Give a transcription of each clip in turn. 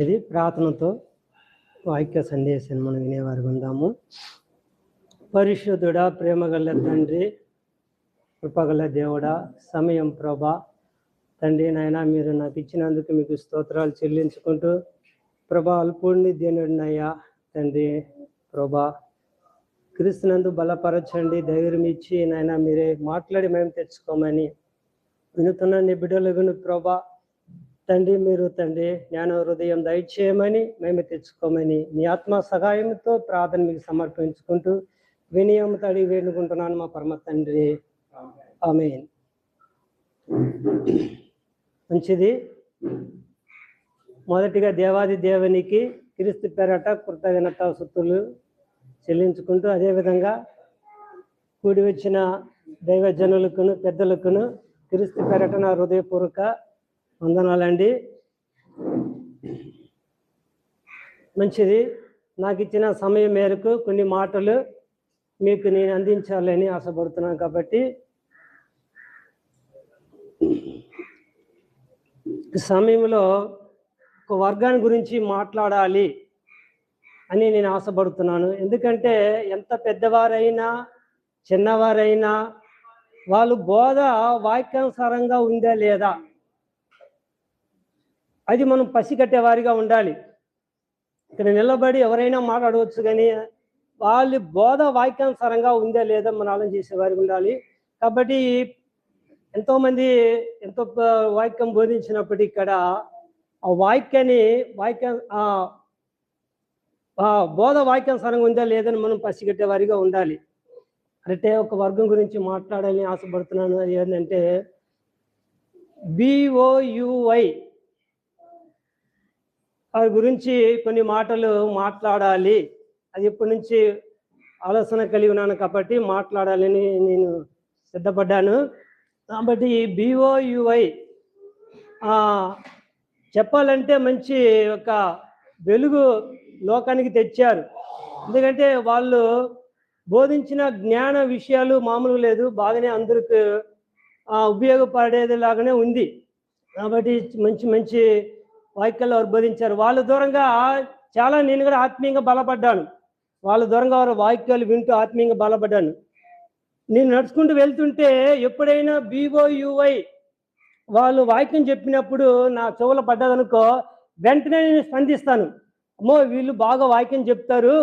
ఇది ప్రార్థనతో వాక్య సందేశాన్ని మనం వినేవారు ఉందాము. పరిశుద్ధుడా, ప్రేమగల తండ్రి, కృపగల దేవుడా, సమయం ప్రభా తండ్రి నాయన, మీరు నాకు ఇచ్చినందుకు మీకు స్తోత్రాలు చెల్లించుకుంటూ ప్రభా అల్పుడిని దేనుడినయ్యా తండ్రి ప్రభా క్రీస్తునందు బలపరచండి, ధైర్యం ఇచ్చి నాయన మీరే మాట్లాడి మేము తెచ్చుకోమని వినుతున్న నీ బిడ్డలుగును ప్రభా తండ్రి, మీరు తండ్రి జ్ఞాన హృదయం దయచేయమని మేము తెచ్చుకోమని మీ ఆత్మ సహాయంతో ప్రార్థన మీకు సమర్పించుకుంటూ వినయంతో అడిగి వేడుకుంటున్నాను మా పరమ తండ్రి, ఆమేన్. మంచిది. మొదటిగా దేవాది దేవునికి క్రీస్తు పేరట కృతజ్ఞత స్తుతులు చెల్లించుకుంటూ, అదేవిధంగా కూడి వచ్చిన దైవజనులకును పెద్దలకును క్రీస్తు పేరట నా హృదయపూర్వక వందనాలండి. మంచిది. నాకు ఇచ్చిన సమయం మేరకు కొన్ని మాటలు మీకు నేను అందించాలని ఆశపడుతున్నాను. కాబట్టి ఈ సమయంలో ఒక వర్గాన్ని గురించి మాట్లాడాలి అని నేను ఆశపడుతున్నాను. ఎందుకంటే ఎంత పెద్దవారైనా చిన్నవారైనా వాళ్ళు బోధ వాక్యానుసారంగా ఉందా లేదా అది మనం పసిగట్టేవారిగా ఉండాలి. ఇక్కడ నిలబడి ఎవరైనా మాట్లాడవచ్చు, కానీ వాళ్ళు బోధ వాక్యానుసారంగా ఉందా లేదా మనం ఆలోచన చేసేవారికి ఉండాలి. కాబట్టి ఎంతోమంది ఎంతో వాక్యం బోధించినప్పటికీ ఇక్కడ ఆ బోధ వాక్యానుసారంగా ఉందా లేదని మనం పసిగట్టేవారిగా ఉండాలి. అంటే ఒక వర్గం గురించి మాట్లాడాలని ఆశపడుతున్నాను. అది ఏంటంటే BOUY వారి గురించి కొన్ని మాటలు మాట్లాడాలి. అది ఇప్పటి నుంచి ఆలోచన కలిగి ఉన్నాను కాబట్టి మాట్లాడాలని నేను సిద్ధపడ్డాను. కాబట్టి BOUY చెప్పాలంటే మంచి ఒక వెలుగు లోకానికి తెచ్చారు. ఎందుకంటే వాళ్ళు బోధించిన జ్ఞాన విషయాలు మామూలు లేదు, బాగానే అందరికి ఉపయోగపడేదిలాగానే ఉంది. కాబట్టి మంచి మంచి వాక్యాలు వారు బోధించారు. వాళ్ళ దూరంగా చాలా నేను కూడా ఆత్మీయంగా బలపడ్డాను. వాళ్ళ దూరంగా వారు వాక్యాలు వింటూ ఆత్మీయంగా బలపడ్డాను. నేను నడుచుకుంటూ వెళ్తుంటే ఎప్పుడైనా BOUY వాళ్ళు వాక్యం చెప్పినప్పుడు నా చెవుల పడ్డదనుకో, వెంటనే నేను స్పందిస్తాను. అమ్మో, వీళ్ళు బాగా వాక్యం చెప్తారు,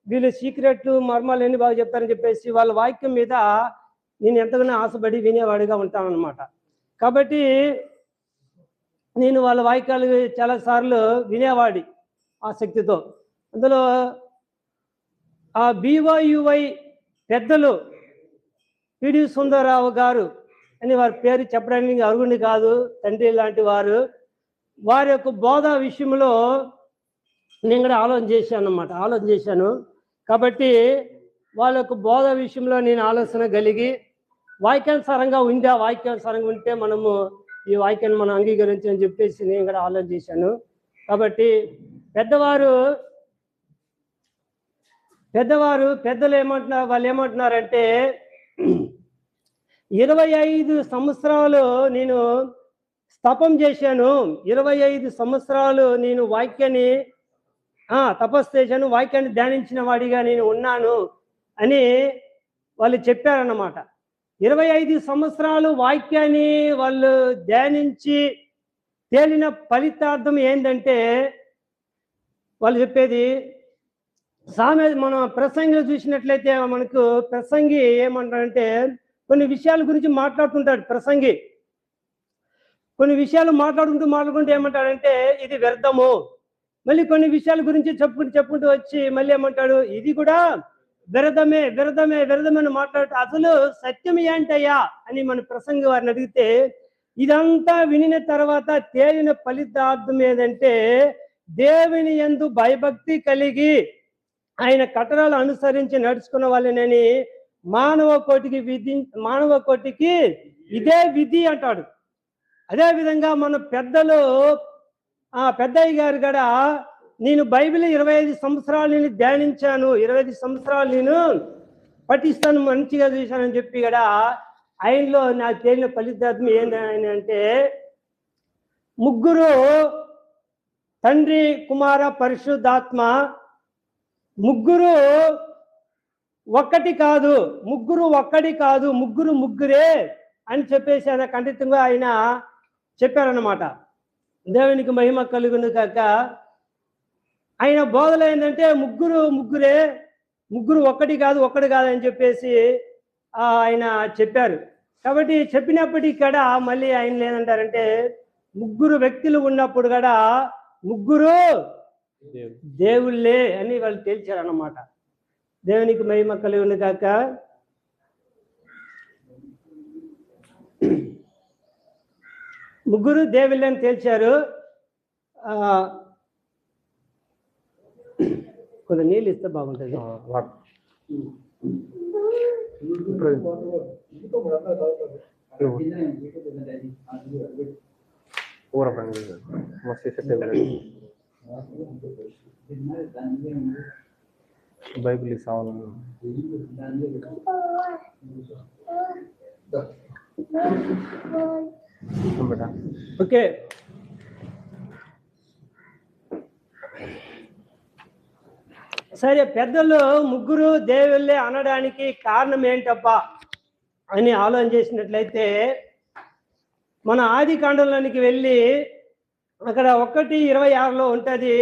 వీళ్ళు సీక్రెట్లు మర్మాలన్నీ బాగా చెప్తారని చెప్పేసి వాళ్ళ వాక్యం మీద నేను ఎంతగానో ఆశపడి వినేవాడిగా ఉంటాను అన్నమాట. కాబట్టి నేను వాళ్ళ వాక్యాలు చాలాసార్లు వినేవాడి ఆసక్తితో. అందులో ఆ BOUY పెద్దలు PD సుందరరావు గారు అని వారి పేరు చెప్పడానికి అర్హుని కాదు, తండ్రి లాంటి వారు. వారి యొక్క బోధ విషయంలో నేను కూడా ఆలోచన చేశాను. కాబట్టి వాళ్ళ యొక్క బోధ విషయంలో నేను ఆలోచన కలిగి వాక్యానుసారంగా ఉంటే మనము ఈ వాక్యాన్ని మనం అంగీకరించని చెప్పేసి నేను కూడా ఆలోచన చేశాను. కాబట్టి పెద్దలు ఏమంటున్నారు, వాళ్ళు ఏమంటున్నారంటే 25 సంవత్సరాలు నేను స్తపం చేశాను, 25 సంవత్సరాలు నేను వాక్యాన్ని తపస్సు చేశాను, వాక్యాన్ని ధ్యానించిన వాడిగా నేను ఉన్నాను అని వాళ్ళు చెప్పారన్నమాట. 25 సంవత్సరాలు వాక్యాన్ని వాళ్ళు ధ్యానించి తేలిన ఫలితార్థం ఏంటంటే వాళ్ళు చెప్పేది మనం ప్రసంగిలో చూసినట్లయితే మనకు ప్రసంగి ఏమంటాడంటే కొన్ని విషయాల గురించి మాట్లాడుతుంటాడు. ప్రసంగి కొన్ని విషయాలు మాట్లాడుకుంటూ ఏమంటాడంటే ఇది వ్యర్థము. మళ్ళీ కొన్ని విషయాల గురించి చెప్పుకుంటూ వచ్చి మళ్ళీ ఏమంటాడు, ఇది కూడా వ్యర్థమే అని మాట్లాడుతూ అసలు సత్యం ఏంటయ్యా అని మన ప్రసంగి వారిని అడిగితే ఇదంతా వినిన తర్వాత తేలిన ఫలితార్థం ఏదంటే దేవుని యందు భయభక్తి కలిగి ఆయన కట్టడాలు అనుసరించి నడుచుకున్న వాళ్ళని మానవ కోటికి ఇదే విధి అంటాడు. అదేవిధంగా మన పెద్దయ్య గారు కూడా నేను బైబిల్ 25 సంవత్సరాలు నేను ధ్యానించాను, 25 సంవత్సరాలు నేను పఠిస్తాను, మంచిగా చూశానని చెప్పి కూడా ఆయనలో నాకు తేలిన ఫలితార్థం ఏంటంటే ముగ్గురు తండ్రి, కుమార, పరిశుద్ధాత్మ ముగ్గురు ఒక్కటి కాదు, ముగ్గురు ఒక్కటి కాదు, ముగ్గురు ముగ్గురే అని చెప్పేసి ఆయన ఖండితంగా ఆయన చెప్పారన్నమాట. దేవునికి మహిమ కలుగును కాక. ఆయన బోధలు ఏంటంటే ముగ్గురు ముగ్గురే, ముగ్గురు ఒక్కటి కాదు, ఒక్కటి కాదు అని చెప్పేసి ఆయన చెప్పారు. కాబట్టి చెప్పినప్పటికీ కూడా మళ్ళీ ఆయన ఏమంటారంటే ముగ్గురు వ్యక్తులు ఉన్నప్పుడు కూడా ముగ్గురు దేవుళ్ళే అని వాళ్ళు తేల్చారన్నమాట. దేవునికి మహిమ కలుగును కాక. ముగ్గురు దేవుళ్ళే అని తేల్చారు. కొంత నీళ్ళు ఇస్తే బాగుంటుంది. Bible okay. సరే, పెద్దలు ముగ్గురు దేవుళ్ళే అనడానికి కారణం ఏంటప్పా అని ఆలోచన చేసినట్లయితే మన ఆది కాండంలోనికి వెళ్ళి అక్కడ 1:26 ఉంటుంది.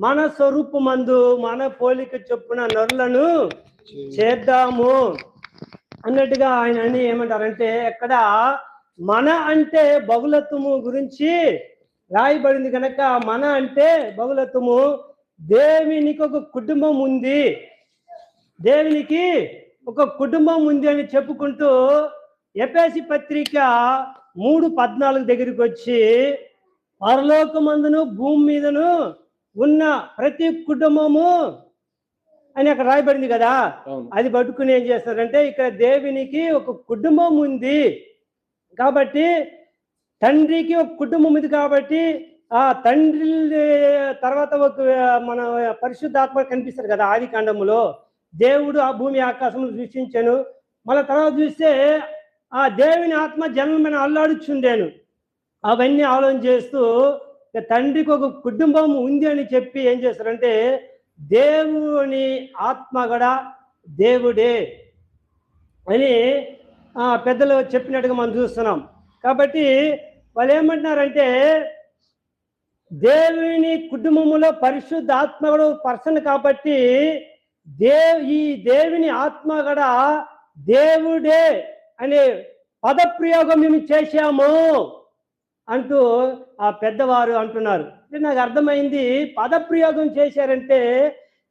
మన స్వరూపమందు మన పోలిక చొప్పున నరులను చేద్దాము అన్నట్టుగా ఆయన అని ఏమంటారంటే ఎక్కడ మన అంటే బహుళత్వము గురించి రాయబడింది కనుక మన అంటే బహుళత్వము. దేవునికి ఒక కుటుంబం ఉంది, దేవునికి ఒక కుటుంబం ఉంది అని చెప్పుకుంటూ ఎఫెసీ పత్రిక 3:14 దగ్గరికి వచ్చి పరలోకమందును భూమి మీదను ఉన్న ప్రతి కుటుంబము అని అక్కడ రాయబడింది కదా. అది పట్టుకుని ఏం చేస్తారంటే ఇక్కడ దేవునికి ఒక కుటుంబం ఉంది కాబట్టి, తండ్రికి ఒక కుటుంబం ఉంది కాబట్టి ఆ తండ్రి తర్వాత ఒక మన పరిశుద్ధాత్మ కనిపిస్తారు కదా ఆది కాండములో. దేవుడు ఆ భూమి ఆకాశమును సృష్టించాను. మళ్ళీ తర్వాత చూస్తే ఆ దేవుని ఆత్మ జనం మీద అల్లాడుచుండేను. అవన్నీ ఆలోచన చేస్తూ తండ్రికి ఒక కుటుంబం ఉంది అని చెప్పి ఏం చేస్తారంటే దేవుని ఆత్మ కూడా దేవుడే అని పెద్దలు చెప్పినట్టుగా మనం చూస్తున్నాం. కాబట్టి వాళ్ళు ఏమంటున్నారంటే దేవుని కుటుంబములో పరిశుద్ధ ఆత్మ కూడా పర్సన్ కాబట్టి ఈ దేవుని ఆత్మ కూడా దేవుడే అనే పదప్రయోగం మేము చేశాము అంటూ ఆ పెద్దవారు అంటున్నారు. నాకు అర్థమైంది, పదప్రయోగం చేశారంటే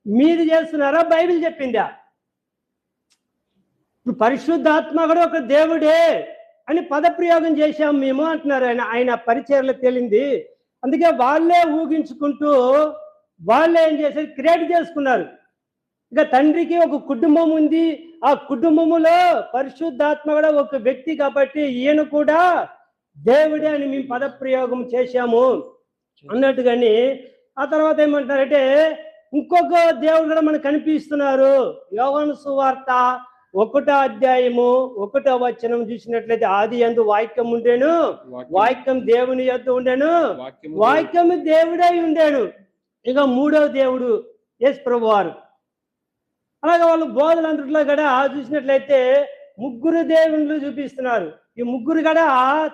మీరు చేస్తున్నారా బైబిల్ చెప్పిందా? ఇప్పుడు పరిశుద్ధాత్మ కూడా ఒక దేవుడే అని పదప్రయోగం చేశాము మేము అంటున్నారు. ఆయన పరిచయలో తేలింది. అందుకే వాళ్ళే ఊహించుకుంటూ వాళ్ళే ఏం చేశారు, క్రియేట్ చేసుకున్నారు. ఇక తండ్రికి ఒక కుటుంబం ఉంది, ఆ కుటుంబములో పరిశుద్ధాత్మ కూడా ఒక వ్యక్తి కాబట్టి ఈయన కూడా దేవుడే అని మేము పదప్రయోగం చేశాము అన్నట్టుగాని. ఆ తర్వాత ఏమంటారంటే ఇంకొక దేవుడు కూడా మనకు కనిపిస్తున్నారు. యోహాను సువార్త 1వ అధ్యాయము 1వ వచనం చూసినట్లయితే ఆది యందు వాక్యం ఉండేను, వాక్యం దేవుని యొద్ద ఉండేను, వాక్యము దేవుడై ఉండేను. ఇక 3వ దేవుడు యేసు ప్రభువారు. అలాగే వాళ్ళు బోధలంతట్లో కూడా చూసినట్లయితే ముగ్గురు దేవుళ్ళు చూపిస్తున్నారు. ఈ ముగ్గురు కూడా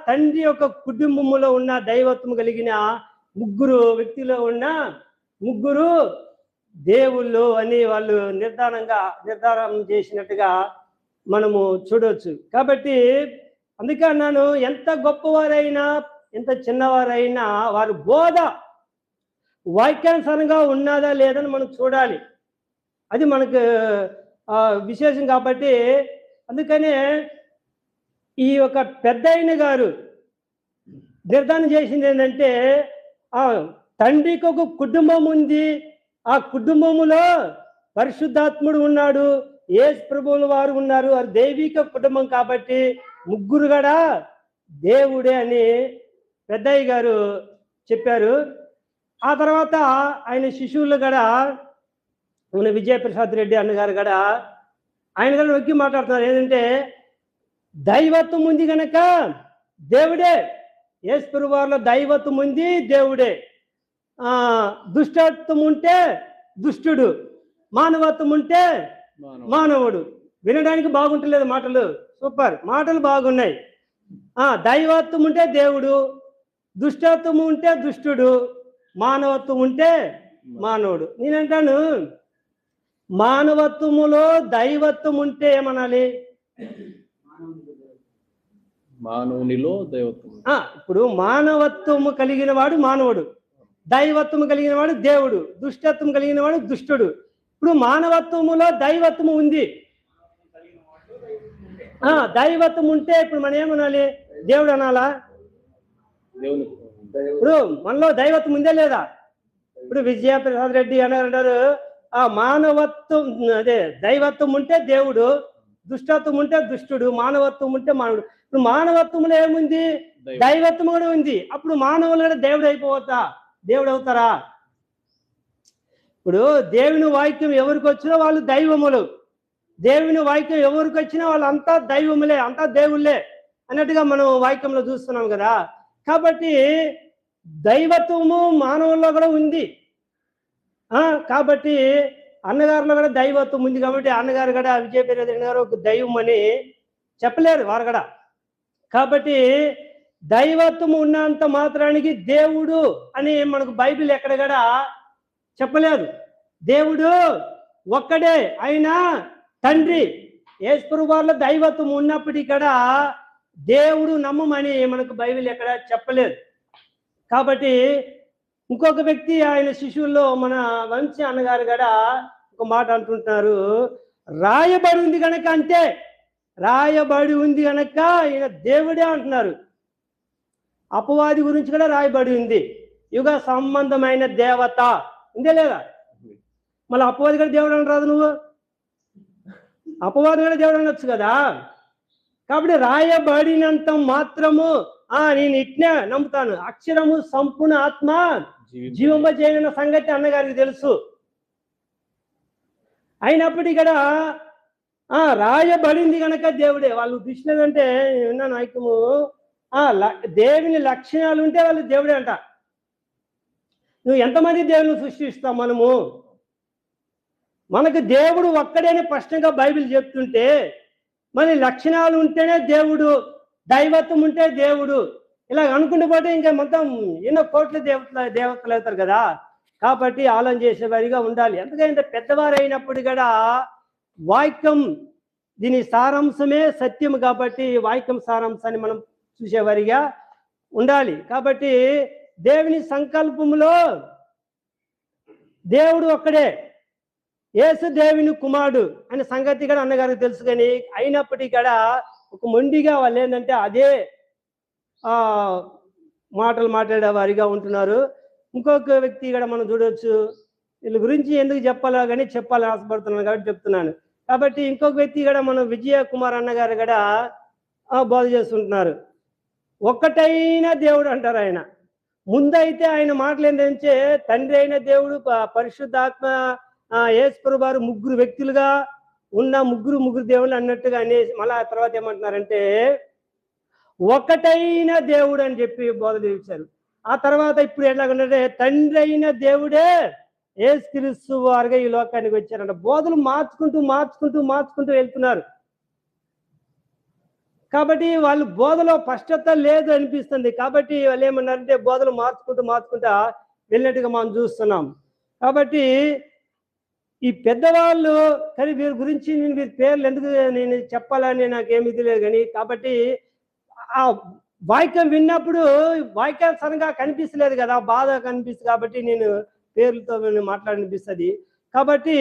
తండ్రి యొక్క కుటుంబములో ఉన్న దైవత్వం కలిగిన ముగ్గురు వ్యక్తిలో ఉన్న ముగ్గురు దేవుళ్ళు అని వాళ్ళు నిర్ధారం చేసినట్టుగా మనము చూడవచ్చు. కాబట్టి అందుకే అన్నాను, ఎంత గొప్పవారైనా ఎంత చిన్నవారైనా వారి బోధ వాక్యానుసారంగా ఉన్నదా లేదని మనం చూడాలి. అది మనకు విశేషం. కాబట్టి అందుకనే ఈ యొక్క పెద్దయిన గారు నిర్ధారణ చేసింది ఏంటంటే తండ్రికి ఒక కుటుంబం ఉంది, ఆ కుటుంబములో పరిశుద్ధాత్ముడు ఉన్నాడు, యేసు ప్రభువుల వారు ఉన్నారు. అది దైవిక కుటుంబం కాబట్టి ముగ్గురు కూడా దేవుడే అని పెద్దయ్య గారు చెప్పారు. ఆ తర్వాత ఆయన శిష్యులు కూడా మన విజయప్రసాద్ రెడ్డి అన్నగారు కూడా ఆయన కూడా నొక్కి మాట్లాడుతున్నారు. ఏంటంటే దైవత్వం ఉంది కనుక దేవుడే, యేసు ప్రభువులో దైవత్వం ఉంది, దేవుడే. దుష్టత్వం ఉంటే దుష్టుడు, మానవత్వం ఉంటే మానవుడు. వినడానికి బాగుంటలేదు మాటలు, సూపర్ మాటలు బాగున్నాయి. దైవత్వం ఉంటే దేవుడు, దుష్టత్వం ఉంటే దుష్టుడు, మానవత్వం ఉంటే మానవుడు. నేనంటాను మానవత్వములో దైవత్వం ఉంటే ఏమనాలి? మానవునిలో దైవత్వం. ఇప్పుడు మానవత్వము కలిగిన వాడు మానవుడు, దైవత్వము కలిగిన వాడు దేవుడు, దుష్టత్వం కలిగిన వాడు దుష్టుడు. ఇప్పుడు మానవత్వములో దైవత్వము ఉంది. దైవత్వం ఉంటే ఇప్పుడు మనం ఏమనాలి? దేవుడు అనాలా? ఇప్పుడు మనలో దైవత్వం ఉందే లేదా? ఇప్పుడు విజయప్రసాద్ రెడ్డి అంటారు మానవత్వం, అదే దైవత్వం ఉంటే దేవుడు, దుష్టత్వం ఉంటే దుష్టుడు, మానవత్వం ఉంటే మానవుడు. ఇప్పుడు మానవత్వంలో ఏముంది? దైవత్వం కూడా ఉంది. అప్పుడు మానవులు కూడా దేవుడు అయిపోవచ్చా? దేవుడు అవుతారా? ఇప్పుడు దేవుని వాక్యం ఎవరికి వచ్చినా వాళ్ళు దైవములు, దేవుని వాక్యం ఎవరికి వచ్చినా వాళ్ళు అంతా దైవములే, అంతా దేవుళ్ళే అన్నట్టుగా మనం వాక్యంలో చూస్తున్నాం కదా. కాబట్టి దైవత్వము మానవుల్లో కూడా ఉంది. కాబట్టి అన్నగారిలో కూడా దైవత్వం ఉంది. కాబట్టి అన్నగారు కూడా విజయప్రసాద్ గారు ఒక దైవం అని చెప్పలేరు వారు కూడా. కాబట్టి దైవత్వం ఉన్నంత మాత్రానికి దేవుడు అని మనకు బైబిల్ ఎక్కడ కూడా చెప్పలేదు. దేవుడు ఒక్కడే, అయినా తండ్రి యేసుప్రభువు వారిలో దైవత్వం ఉన్నప్పటికీ కూడా దేవుడు నమ్మమని మనకు బైబిల్ ఎక్కడ చెప్పలేదు. కాబట్టి ఇంకొక వ్యక్తి ఆయన శిష్యుల్లో మన వంశీ అన్నగారు కూడా ఒక మాట అంటుంటారు, రాయబడి ఉంది కనుక, అంతే రాయబడి ఉంది కనుక ఈయన దేవుడే అంటున్నారు. అపవాది గురించి కూడా రాయబడి ఉంది, యుగ సంబంధమైన దేవత ఉందే లేదా? మళ్ళీ అపవాది కూడా దేవుడు అని రాదు, నువ్వు అపవాది కూడా దేవుడు అనొచ్చు కదా. కాబట్టి రాయబడినంత మాత్రము నేను ఇట్నే నమ్ముతాను. అక్షరము సంపూర్ణ ఆత్మ జీవింపజేయన సంగతి అన్నగారికి తెలుసు. అయినప్పటికీ కూడా రాయబడింది కనుక దేవుడే. వాళ్ళు దృష్టిలో అంటే విన్నాను ఐక్యము, దేవుని లక్షణాలు ఉంటే వాళ్ళు దేవుడే అంట. నువ్వు ఎంతమంది దేవుని సృష్టిస్తావు? మనకు దేవుడు ఒక్కడేనే స్పష్టంగా బైబిల్ చెప్తుంటే, మరి లక్షణాలు ఉంటేనే దేవుడు, దైవత్వం ఉంటే దేవుడు, ఇలా అనుకుంటూ పోతే ఇంకా మొత్తం ఎన్నో కోట్ల దేవతలు అవుతారు కదా. కాబట్టి ఆలోచన చేసేవారిగా ఉండాలి. ఎందుకంటే పెద్దవారు అయినప్పుడు కూడా వాక్యం దీని సారాంశమే సత్యం. కాబట్టి వాక్యం సారాంశాన్ని మనం చూసేవారిగా ఉండాలి. కాబట్టి దేవుని సంకల్పంలో దేవుడు ఒక్కడే, యేసు దేవుని కుమారుడు అనే సంగతి కూడా అన్నగారికి తెలుసు. కానీ అయినప్పటికీ కూడా ఒక మొండిగా వాళ్ళు ఏంటంటే అదే మాటలు మాట్లాడే వారిగా ఉంటున్నారు. ఇంకొక వ్యక్తి కూడా మనం చూడవచ్చు. వీళ్ళ గురించి ఎందుకు చెప్పాలో కానీ చెప్పాలని ఆశపడుతున్నాను కాబట్టి చెప్తున్నాను. కాబట్టి ఇంకొక వ్యక్తి కూడా మనం విజయ కుమార్ అన్నగారు కూడా బోధ చేస్తుంటున్నారు. ఒక్కటైన దేవుడు అంటారు ఆయన. ముందైతే ఆయన మాటలు ఏంటంటే తండ్రి అయిన దేవుడు, పరిశుద్ధాత్మ, యేసుప్రభువు వారు ముగ్గురు వ్యక్తులుగా ఉన్న ముగ్గురు దేవుళ్ళు అన్నట్టుగా అనేసి మళ్ళా తర్వాత ఏమంటున్నారంటే ఒకటైన దేవుడు అని చెప్పి బోధ చేశారు. ఆ తర్వాత ఇప్పుడు ఎట్లాగంటే తండ్రి అయిన దేవుడే యేసుక్రీస్తు వారుగా ఈ లోకానికి వచ్చారంట. బోధలు మార్చుకుంటూ వెళ్తున్నారు. కాబట్టి వాళ్ళు బోధలో స్పష్టత లేదు అనిపిస్తుంది. కాబట్టి వాళ్ళు ఏమన్నారంటే బోధలు మార్చుకుంటా వెళ్ళినట్టుగా మనం చూస్తున్నాం. కాబట్టి ఈ పెద్దవాళ్ళు కానీ వీరి గురించి నేను వీరి పేర్లు ఎందుకు నేను చెప్పాలని నాకేమి తెలియదు కానీ, కాబట్టి ఆ వాక్యం విన్నప్పుడు వాక్యానుసారంగా కనిపిస్తలేదు కదా, బాధ కనిపిస్తుంది. కాబట్టి నేను పేర్లతో మాట్లాడనిపిస్తుంది. కాబట్టి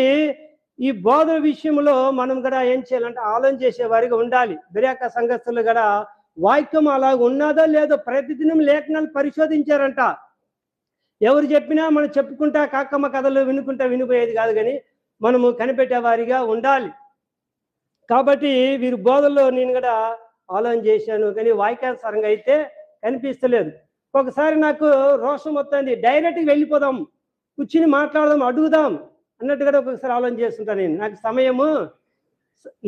ఈ బోధ విషయంలో మనం కూడా ఏం చేయాలంటే ఆలోచన చేసేవారిగా ఉండాలి. బెరాక సంఘస్థులు కూడా వాక్యం అలా ఉన్నదో లేదో ప్రతిదినం లేఖనాలు పరిశోధించారంట. ఎవరు చెప్పినా మనం చెప్పుకుంటా కాకమ్మ కథలు వినిపోయేది కాదు, కానీ మనము కనిపెట్టేవారిగా ఉండాలి. కాబట్టి వీరి బోధల్లో నేను కూడా ఆలోచన చేశాను, కానీ వాక్యానుసారంగా అయితే కనిపిస్తలేదు. ఒకసారి నాకు రోషం వస్తుంది, డైరెక్ట్గా వెళ్ళిపోదాం, కూర్చుని మాట్లాడదాం, అడుగుదాం అన్నట్టుగా ఒక్కొక్కసారి ఆలోచన చేస్తుంటాను నేను. నాకు సమయము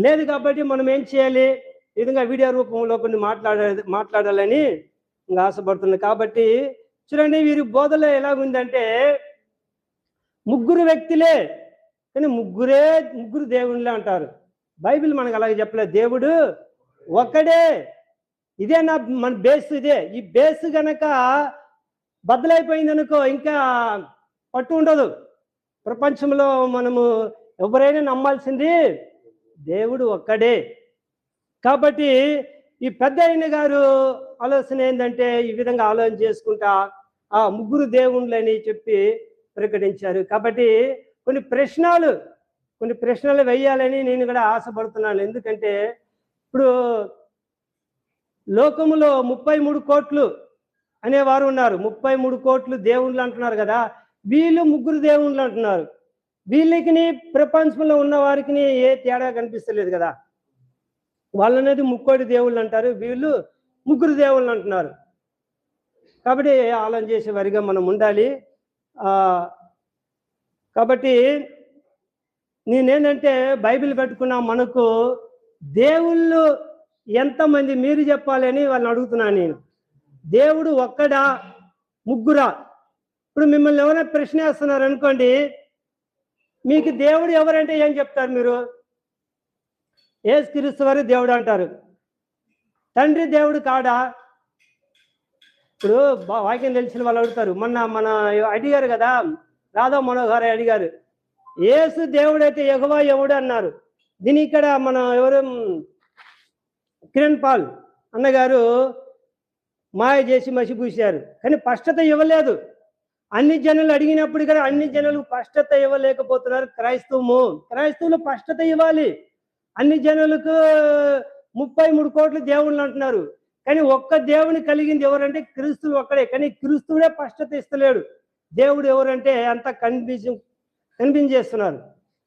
లేదు కాబట్టి మనం ఏం చేయాలి, ఈ విధంగా వీడియో రూపంలో కొన్ని మాట్లాడాలని ఇంకా ఆశపడుతున్నాను. కాబట్టి చూడండి వీరి బోధలో ఎలాగుందంటే ముగ్గురు వ్యక్తులే, కానీ ముగ్గురు దేవుళ్ళే అంటారు. బైబిల్ మనకు అలాగే చెప్పలేదు. దేవుడు ఒక్కడే. ఇదే మన బేస్. ఇదే ఈ బేస్ గనక బద్దలైపోయింది అనుకో ఇంకా పట్టు ఉండదు. ప్రపంచంలో మనము ఎవరైనా నమ్మాల్సింది దేవుడు ఒక్కడే. కాబట్టి ఈ పెద్ద ఆయన గారు ఆలోచన ఏంటంటే ఈ విధంగా ఆలోచన చేసుకుంటా ఆ ముగ్గురు దేవుళ్ళని చెప్పి ప్రకటించారు. కాబట్టి కొన్ని ప్రశ్నలు వేయాలని నేను కూడా ఆశపడుతున్నాను. ఎందుకంటే ఇప్పుడు లోకములో 33 కోట్లు అనేవారు ఉన్నారు. 33 కోట్లు దేవుళ్ళు అంటున్నారు కదా, వీళ్ళు ముగ్గురు దేవుళ్ళు అంటున్నారు. వీళ్ళకి ప్రపంచంలో ఉన్న వారికి ఏ తేడా కనిపిస్తలేదు కదా. వాళ్ళనేది ముక్కోటి దేవుళ్ళు అంటారు, వీళ్ళు ముగ్గురు దేవుళ్ళు అంటున్నారు. కాబట్టి ఆలోచన చేసే వారిగా మనం ఉండాలి. కాబట్టి నేనేంటంటే బైబిల్ పెట్టుకున్నా, మనకు దేవుళ్ళు ఎంతమంది మీరు చెప్పాలని వాళ్ళని అడుగుతున్నాను నేను. దేవుడు ఒక్కడా ముగ్గురా? ఇప్పుడు మిమ్మల్ని ఎవరైనా ప్రశ్న వేస్తున్నారు అనుకోండి, మీకు దేవుడు ఎవరంటే ఏం చెప్తారు మీరు? యేసుక్రీస్తు వారి దేవుడు అంటారు. తండ్రి దేవుడు కాడా? ఇప్పుడు వాక్యం తెలిసిన వాళ్ళు అడుగుతారు. మన అడిగారు కదా, రాధా మనోహర్ అడిగారు, యేసు దేవుడైతే యెహోవా ఎవడు అన్నారు. దీని ఇక్కడ మన ఎవరు కిరణ్ పాల్ అన్నగారు మాయ చేసి మసిపూశారు, కానీ స్పష్టత ఇవ్వలేదు. అన్ని జనులు అడిగినప్పుడు కూడా అన్ని జనులు స్పష్టత ఇవ్వలేకపోతున్నారు. క్రైస్తవులు స్పష్టత ఇవ్వాలి. అన్ని జనులకు 33 కోట్ల దేవుళ్ళు అంటున్నారు, కానీ ఒక్క దేవుని కలిగింది ఎవరంటే క్రీస్తు ఒక్కడే. కానీ క్రీస్తుడే స్పష్టత ఇస్తలేడు. దేవుడు ఎవరంటే అంత కనిపించేస్తున్నారు.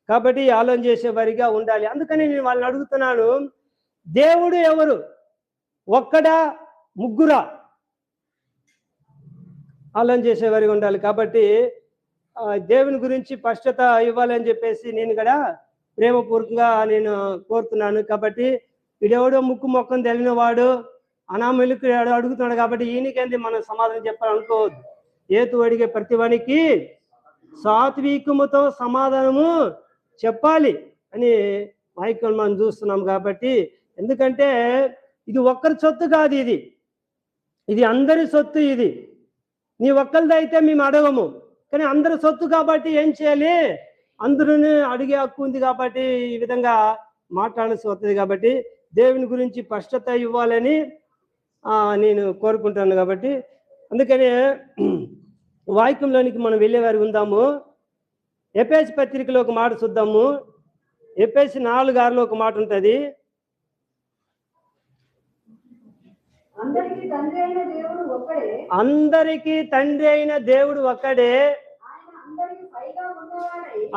కాబట్టి ఆలోచన చేసే వారిగా ఉండాలి. అందుకని నేను వాళ్ళని అడుగుతున్నాను, దేవుడు ఎవరు? ఒక్కడా ముగ్గురా? ఆలోచన చేసేవారిగా ఉండాలి. కాబట్టి దేవుని గురించి స్పష్టత ఇవ్వాలని చెప్పేసి నేను కూడా ప్రేమపూర్వకంగా నేను కోరుతున్నాను. కాబట్టి వీడెవడో ముక్కు మొక్కం తెలియని వాడు అనామలికి అడుగుతున్నాడు కాబట్టి ఈయనకేంది మనం సమాధానం చెప్పాలనుకోవద్దు. ఏతు అడిగే ప్రతివానికి సాత్వికముతో సమాధానము చెప్పాలి అని వాక్యం మనం చూస్తున్నాం. కాబట్టి ఎందుకంటే ఇది ఒక్కరి సొత్తు కాదు, ఇది అందరి సొత్తు. ఇది నీ ఒక్కరిది అయితే మేము అడగము, కానీ అందరి సొత్తు కాబట్టి ఏం చేయాలి? అందరూ అడిగే హక్కు ఉంది కాబట్టి ఈ విధంగా మాట్లాడాల్సి వస్తుంది. కాబట్టి దేవుని గురించి స్పష్టత ఇవ్వాలని నేను కోరుకుంటాను. కాబట్టి అందుకనే వాక్యంలోనికి మనం వెళ్ళేవారు ఉందాము. ఎఫెసు పత్రికలో ఒక మాట చూద్దాము. ఎఫెసు 4:6లో ఒక మాట ఉంటుంది. అందరికీ తండ్రి అయిన దేవుడు ఒక్కడే,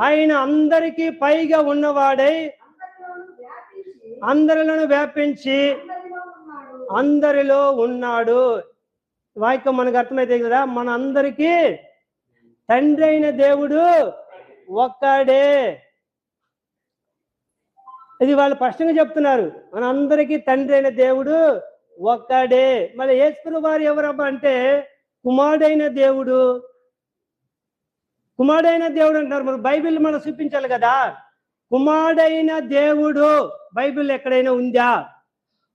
ఆయన అందరికీ పైగా ఉన్నవాడై అందరిలోను వ్యాపించి అందరిలో ఉన్నాడు. వాక్యం మనకు అర్థమైతే కదా, మన అందరికీ తండ్రి అయిన దేవుడు ఒక్కడే. ఇది వాళ్ళు స్పష్టంగా చెప్తున్నారు, మన అందరికీ తండ్రి అయిన దేవుడు ఒక్కడే. మళ్ళీ యేసు వారు ఎవరబ్బా అంటే కుమారుడైన దేవుడు అంటారు. మరి బైబిల్ మనం చూపించాలి కదా, కుమారుడైన దేవుడు బైబిల్ ఎక్కడైనా ఉందా?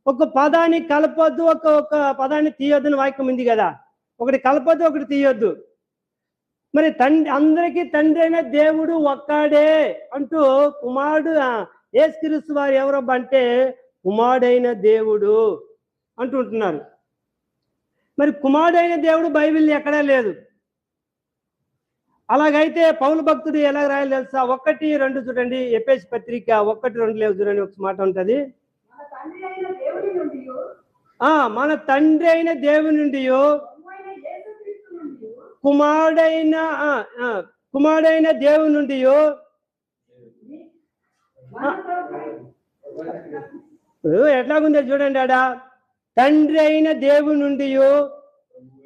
ఒక పదాన్ని కలపొద్దు, ఒక పదాన్ని తీయొద్దు అని వాక్యం ఉంది కదా. ఒకటి కలపొద్దు, ఒకటి తీయొద్దు. మరి అందరికీ తండ్రి అయిన దేవుడు ఒక్కడే అంటూ కుమారుడు యేసుక్రీస్తు వారు ఎవరబ్బా అంటే కుమారుడైన దేవుడు అంటుంటున్నారు. మరి కుమారుడైన దేవుడు బైబిల్ ఎక్కడా లేదు. అలాగైతే పౌలు భక్తుడు ఎలా రాయాలి తెలుసా? 1:2 చూడండి. ఎఫెసు పత్రిక 1:2 లేవు చూడండి, ఒక మాట ఉంటుంది. మన తండ్రి అయిన దేవుని నుండి కుమారుడైన దేవుని నుండి ఎట్లాగుందో చూడండి. ఆడ తండ్రి అయిన దేవుని నుండి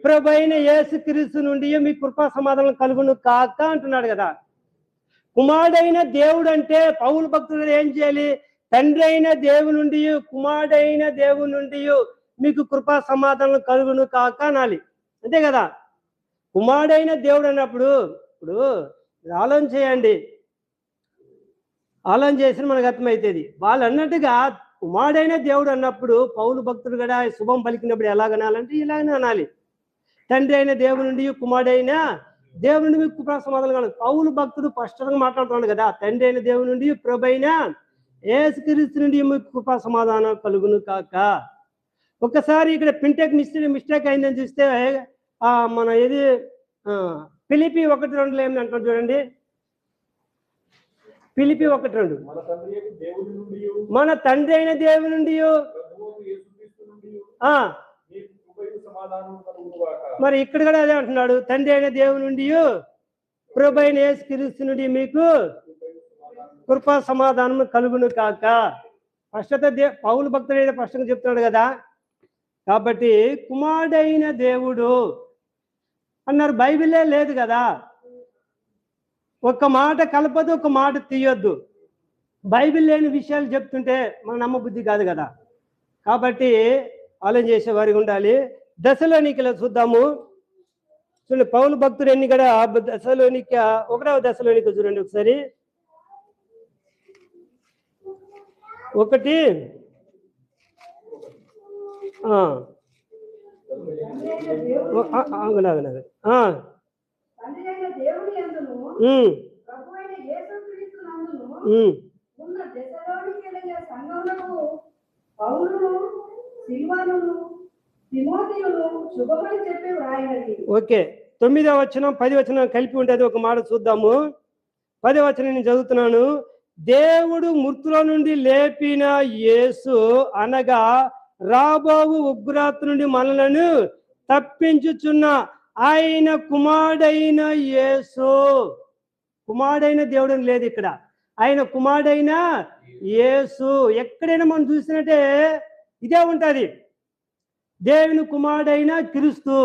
ప్రభు అయిన యేసుక్రీస్తు నుండి మీ కృపా సమాధానం కలుగును కాక అంటున్నాడు కదా. కుమారుడైన దేవుడు అంటే పౌలు భక్తుడు ఏం చేయాలి? తండ్రి అయిన దేవుని నుండి కుమారుడైన దేవుని నుండి మీకు కృపా సమాధానం కలుగును కాక అనాలి, అంతే కదా. కుమారుడైన దేవుడు అన్నప్పుడు ఇప్పుడు ఆలోచన చేయండి, ఆలోచన చేసిన మనకు అర్థమవుతుంది. వాళ్ళు అన్నట్టుగా కుమారుడైన దేవుడు అన్నప్పుడు పౌలు భక్తుడు కూడా శుభం పలికినప్పుడు ఎలాగనాలంటే ఇలాగనే అనాలి. తండ్రి అయిన దేవుడి నుండి కుమారుడైన దేవుడి నుండి మీకు కృపా సమాధానం కాదు. పౌలు భక్తుడు స్పష్టంగా మాట్లాడుతున్నాడు కదా, తండ్రి అయిన దేవుడి నుండి ప్రభు అయిన యేసుక్రీస్తు నుండి మీకు కృపా సమాధానం కలుగును కాక. ఒక్కసారి ఇక్కడ పింటెక్ మిస్టేక్ అయిందని చూస్తే మన ఏది ఫిలిపి 1:2 ఏమి అంటారు చూడండి. ఫిలిపి 1:2 మన తండ్రి అయిన దేవుని నుండి మరి ఇక్కడ కూడా అదే అంటున్నాడు, తండ్రి అయిన దేవుని నుండి ప్రభు అయిన యేసుక్రీస్తు నుండి మీకు కృపా సమాధానం కలుగును కాక. స్పష్టత పౌలు భక్తుడు అయితే స్పష్టంగా చెప్తున్నాడు కదా. కాబట్టి కుమారుడైన దేవుడు అన్నారు, బైబిలే లేదు కదా. ఒక్క మాట కలపదు, ఒక మాట తీయొద్దు. బైబిల్ లేని విషయాలు చెప్తుంటే మన నమ్మబుద్ధి కాదు కదా. కాబట్టి ఆలోచన చేసే వారికి ఉండాలి. దశలోనికలో చూద్దాము. చూడండి పౌలు భక్తుడు ఎన్ని కూడా దశలోనిక 1వ దశలోనిక చూడండి ఒకసారి. 1 ఓకే. 9వ వచనం 10వ వచనం కలిపి ఉంటుంది. ఒక మాట చూద్దాము. 10వ వచనం నేను చదువుతున్నాను. దేవుడు మృతుల నుండి లేపిన యేసు అనగా రాబోవు ఉగ్రత నుండి మనలను తప్పించుచున్న ఆయన కుమారుడైన యేసు. కుమారుడైన దేవుడు లేదు ఇక్కడ, ఆయన కుమారుడైన యేసు. ఎక్కడైనా మనం చూసినట్టే ఇదే ఉంటుంది. దేవుని కుమారుడైన క్రీస్తు,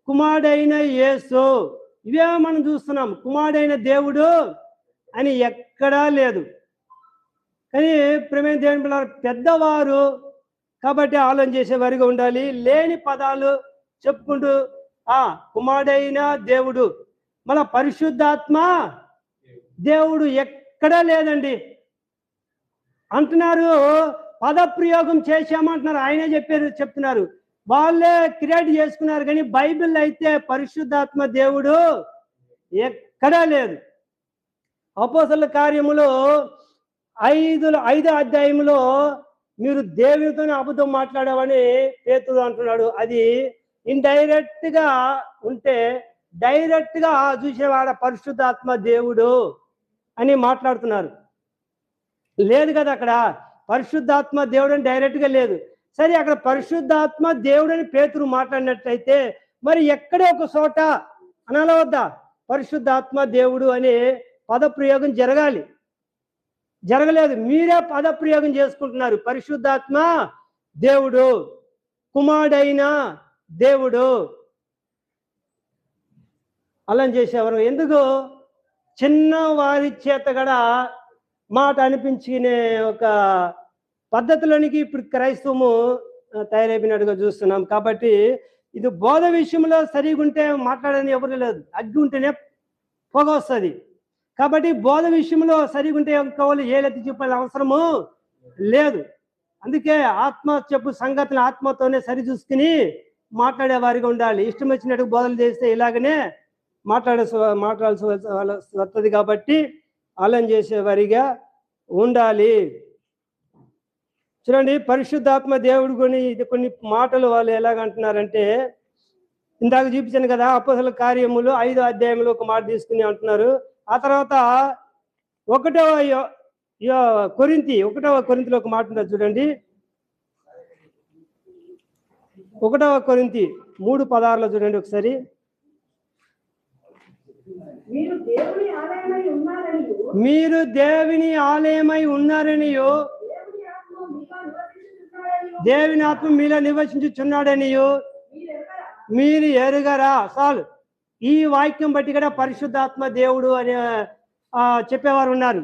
కుమారుడైన యేసు, ఇవే మనం చూస్తున్నాం. కుమారుడైన దేవుడు అని ఎక్కడా లేదు. కానీ ప్రేమైన దేవుని పిల్లలు పెద్దవారు కాబట్టి ఆలోచన చేసేవారిగా ఉండాలి. లేని పదాలు చెప్పుకుంటూ కుమారుడైన దేవుడు, మన పరిశుద్ధాత్మ దేవుడు ఎక్కడా లేదండి అంటున్నారు. పదప్రయోగం చేశామంటున్నారు, ఆయనే చెప్తున్నారు. వాళ్ళే క్రియేట్ చేసుకున్నారు. కానీ బైబిల్ అయితే పరిశుద్ధాత్మ దేవుడు ఎక్కడా లేదు. అపోస్తలుల కార్యములో 5వ అధ్యాయంలో మీరు దేవునితోనే అబద్ధం మాట్లాడామని పేతురు అంటున్నాడు. అది ఇండైరెక్ట్ గా ఉంటే డైరెక్ట్ గా చూసేవాడ పరిశుద్ధాత్మ దేవుడు అని మాట్లాడుతున్నారు. లేదు కదా అక్కడ పరిశుద్ధాత్మ దేవుడు అని డైరెక్ట్ గా లేదు. సరే, అక్కడ పరిశుద్ధాత్మ దేవుడు అని పేతురు మాట్లాడినట్లయితే మరి ఎక్కడో ఒక చోట అనాల వద్దా పరిశుద్ధాత్మ దేవుడు అనే పదప్రయోగం జరగాలి. జరగలేదు. మీరే పదప్రయోగం చేసుకుంటున్నారు. పరిశుద్ధాత్మ దేవుడు, కుమారుడైన దేవుడు అలా చేసేవారు. ఎందుకు? చిన్న వారి చేత కూడా మాట అనిపించుకునే ఒక పద్ధతిలోనికి ఇప్పుడు క్రైస్తవము తయారైపోయినట్టుగా చూస్తున్నాం. కాబట్టి ఇది బోధ విషయంలో సరిగా ఉంటే మాట్లాడని ఎవరు లేదు. అగ్గి ఉంటేనే పొగ వస్తుంది. కాబట్టి బోధ విషయంలో సరిగా ఉంటే కావాలి, ఏలెత్తి చెప్పాలి అవసరము లేదు. అందుకే ఆత్మ చెప్పు సంగతులు ఆత్మతోనే సరి చూసుకుని మాట్లాడే వారిగా ఉండాలి. ఇష్టం వచ్చినట్టు బోధలు చేస్తే ఇలాగనే మాట్లాడాల్సి వస్తుంది. కాబట్టి ఆలోచన చేసే వారిగా ఉండాలి. చూడండి, పరిశుద్ధాత్మ దేవుడు కొన్ని మాటలు వాళ్ళు ఎలాగంటున్నారంటే, ఇందాక చూపించాను కదా, అపోస్తలుల కార్యములు 5వ అధ్యాయంలో ఒక మాట తీసుకుని అంటున్నారు. ఆ తర్వాత 1వ కొరింథీలో ఒక మాట ఉంటుంది చూడండి. 1వ కొరింథీ 3:16 చూడండి ఒకసారి. మీరు దేవుని ఆలయమై ఉన్నారనియో, దేవుని ఆత్మ మీలో నివసించుచున్నాడనియో మీరు ఎరుగరా. చాలు, ఈ వాక్యం బట్టి కూడా పరిశుద్ధాత్మ దేవుడు అని చెప్పేవారు ఉన్నారు.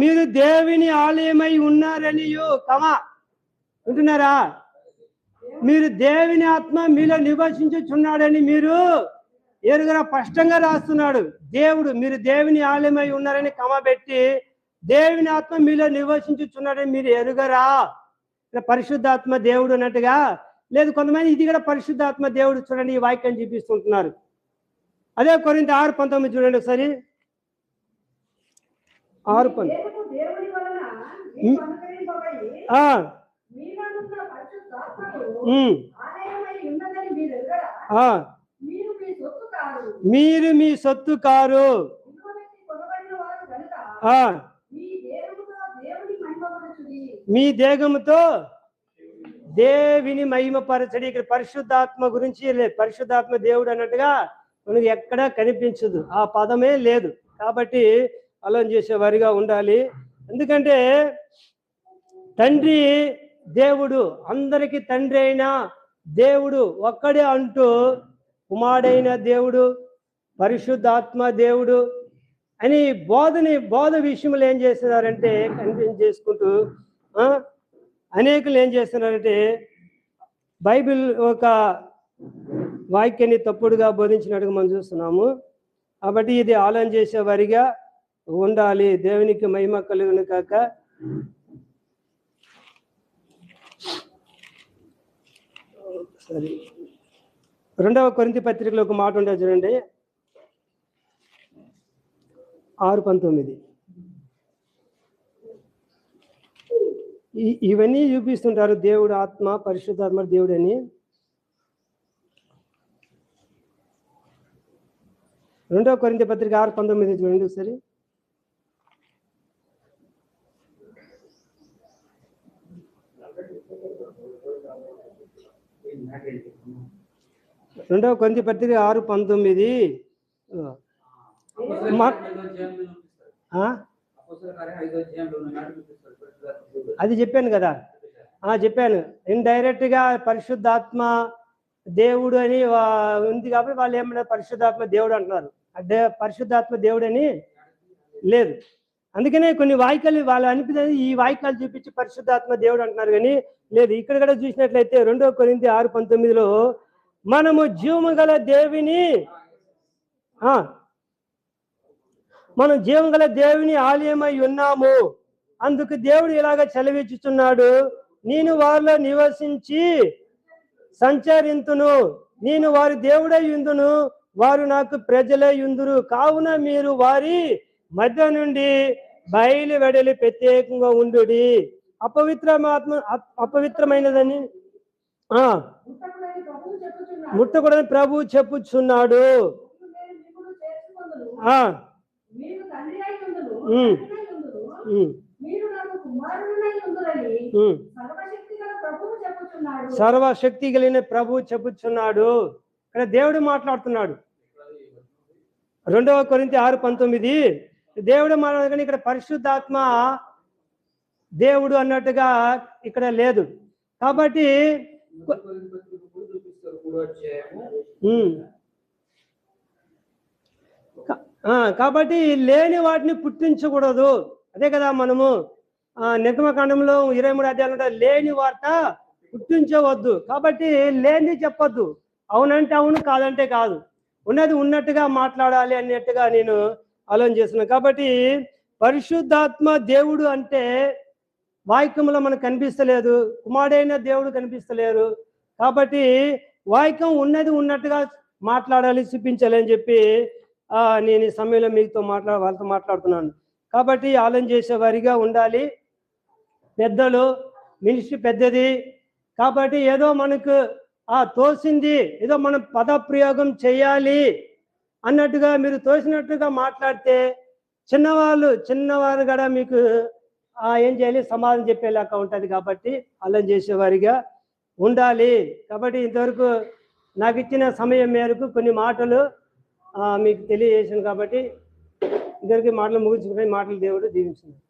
మీరు దేవుని ఆలయమై ఉన్నారనియో వింటున్నారా? మీరు దేవుని ఆత్మ మీలో నివసించుచున్నాడని మీరు ఎరుగరా స్పష్టంగా రాస్తున్నాడు. దేవుడు మీరు దేవుని ఆలయమై ఉన్నారని కమబెట్టి దేవుని ఆత్మ మీలో నివసించుచున్నాడని మీరు ఎరుగరా. పరిశుద్ధాత్మ దేవుడు అన్నట్టుగా లేదు. కొంతమంది ఇది కూడా పరిశుద్ధాత్మ దేవుడు చూడండి ఈ వాక్యం చూపిస్తుంటున్నారు. అదే కొరింథీ 6:19 చూడండి ఒకసారి. 6:19 మీరు మీ సొత్తు కారు. మీ దేహముతో దేవుని మహిమపరచడి. ఇక్కడ పరిశుద్ధాత్మ గురించి పరిశుద్ధాత్మ దేవుడు అన్నట్టుగా మనకు ఎక్కడా కనిపించదు, ఆ పదమే లేదు. కాబట్టి అలా చేసేవారిగా ఉండాలి. ఎందుకంటే తండ్రి దేవుడు, అందరికీ తండ్రి అయిన దేవుడు ఒక్కడే అంటూ కుమారుడైన దేవుడు పరిశుద్ధాత్మ దేవుడు అని బోధ విషయంలో ఏం చేస్తున్నారంటే కన్విన్స్ చేసుకుంటూ అనేకులు ఏం చేస్తున్నారంటే బైబిల్ ఒక వాక్యాన్ని తప్పుడుగా బోధించినట్టుగా మనం చూస్తున్నాము. కాబట్టి ఇది ఆలోచన చేసే వారిగా ఉండాలి. దేవునికి మహిమ కలుగును కాక. సరే, 2వ కొరింథీ పత్రికలో ఒక మాట ఉండేది చూడండి, 6:19. ఇవన్నీ చూపిస్తుంటారు దేవుడు ఆత్మ పరిశుద్ధాత్మ దేవుడు అని. 2వ కొరింథీ పత్రిక 6:19 చూడండి ఒకసారి. రెండవ కొరింథీ పత్రిక 6:19. అది చెప్పాను కదా, చెప్పాను. ఇండైరెక్ట్ గా పరిశుద్ధాత్మ దేవుడు అని ఉంది కాబట్టి వాళ్ళు ఏమన్నా పరిశుద్ధాత్మ దేవుడు అంటున్నారు. అంటే పరిశుద్ధాత్మ దేవుడు అని లేదు. అందుకనే కొన్ని వాక్యాలు వాళ్ళు అనిపించేది ఈ వాక్యాలు చూపించి పరిశుద్ధాత్మ దేవుడు అంటున్నారు కానీ లేదు. ఇక్కడ కూడా చూసినట్లయితే 2వ కొరింథీ 6:19 మనము జీవము గల దేవుని మనం జీవం గల దేవుని ఆలయమై ఉన్నాము. అందుకు దేవుడు ఇలాగ సెలవిచ్చుచున్నాడు, నేను వారిలో నివసించి సంచరింతును, నేను వారి దేవుడై యుందును, వారు నాకు ప్రజలై యుందురు. కావున మీరు వారి మధ్య నుండి బయలు వెడలి ప్రత్యేకంగా ఉండుడి. అపవిత్రమైనదని ముట్టకూడదని ప్రభువు చెప్పుచున్నాడు. సర్వశక్తి కలిగిన ప్రభువు చెప్పుచున్నాడు. ఇక్కడ దేవుడు మాట్లాడుతున్నాడు. 2వ కొరింథీ 6:19 దేవుడు మాట్లాడు కానీ ఇక్కడ పరిశుద్ధాత్మ దేవుడు అన్నట్టుగా ఇక్కడ లేదు. కాబట్టి లేని వాటిని పుట్టించకూడదు. అదే కదా మనము నిర్గమకాండంలో 23 అధ్యాయంలో లేని వార్త పుట్టించవద్దు. కాబట్టి లేనిది చెప్పొద్దు, అవునంటే అవును కాదంటే కాదు, ఉన్నది ఉన్నట్టుగా మాట్లాడాలి అన్నట్టుగా నేను ఆలోచన చేస్తున్నాను. కాబట్టి పరిశుద్ధాత్మ దేవుడు అంటే వాక్యంలో మనకు కనిపిస్తలేదు, కుమారుడైన దేవుడు కనిపిస్తలేరు. కాబట్టి వాక్యం ఉన్నది ఉన్నట్టుగా మాట్లాడాలి, చూపించాలి అని చెప్పి నేను ఈ సమయంలో మీతో వాళ్ళతో మాట్లాడుతున్నాను. కాబట్టి ఆలోచన చేసే వారిగా ఉండాలి. పెద్దలు మినిస్ట్రీ పెద్దది కాబట్టి ఏదో మనకు తోసింది ఏదో మనం పదప్రయోగం చేయాలి అన్నట్టుగా మీరు తోసినట్టుగా మాట్లాడితే చిన్నవారు కూడా మీకు ఏం చేయాలి, సమాధానం చెప్పేలాగా ఉంటుంది. కాబట్టి అలా చేసేవారిగా ఉండాలి. కాబట్టి ఇంతవరకు నాకు ఇచ్చిన సమయం మేరకు కొన్ని మాటలు మీకు తెలియజేసాను. కాబట్టి ఇద్దరికి మాటలు ముగించుకునే మాటలు దేవుడు దీవించున్నాడు.